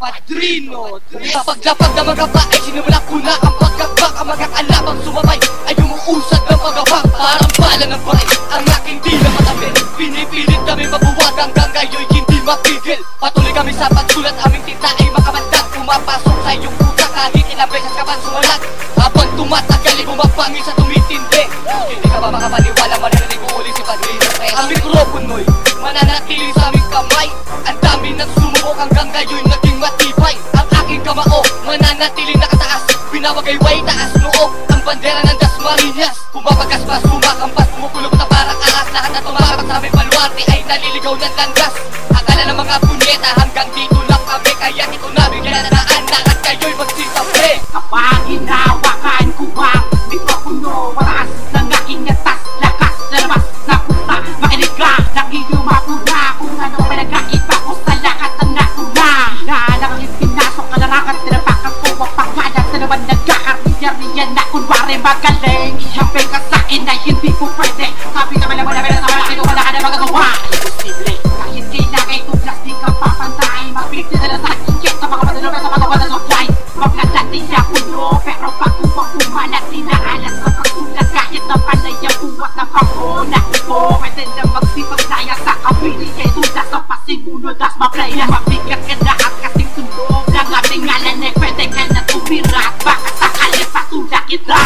Padrino. Paglapag na mga ba ay sinimula ko na ang pagkabak. Ang mga kalabang sumabay ay umuusad ng pagabak. Parang bala ng bahay ang aking dila matabel. Pinipilit kami mabuwag hanggang ngayon hindi mapigil. Patuloy kami sa pagsulat, aming tinta ay makamandag. Pumapasok sa iyong puta kahit ilang beses ka pang sumulat. Habang tumatagal ay bumabangil sa tumitindi. Hindi ka ba makapaniwala, maririnig ko uli si Padrino. Ang mikropono'y mananatili sa aming kamay. Ang dami ng sumubok hanggang ngayon naging matibay. Ang aking kamao mananatili nakataas. Pinawagayway taas noo ang bandera ng Dasmariñas. Pumapagas pa, sumakampas, pumukulog na parang ahas. Lahat na tumapak sa aming baluarte ay naliligaw ng landas. Akala ng mga punyeta hanggang dito lang kami. Kaya ito namin kinanaan, lahat kayo'y magsisabi. Kapag hinawakan ko ang mikropono, mataas ng aking atas, lakas na labas na puta. Makinig ka, nakiyumako na kung ano pinagkaiba ko sa lahat ng nakuna. Nanakit pinasok ka larakat, tinapakan ko ang pangalan sa naman nagkakariyan na kunwari magaling. Ihapin ka sa akin ay hindi po pwede. Sabi naman naman na sa malaki ko wala ka na magagawa. Imposible, kahit kailangan ito plastic ka papantay. Mapigti na lang sa ikit sa mga madalo sa mga walang supply. Magkadati niya puno, pero pag upang umalat tinaalas sa pagsulat. Kahit na panay ang buwat ng panguna ko, pwede na magsipagsaya sa kabili. Kaya tulas sa pasimunod as maplaya. Mabigat ka na at kasing sunog ng aming ngalan ay pwede ka na tumira. Baka sakali patulak kita.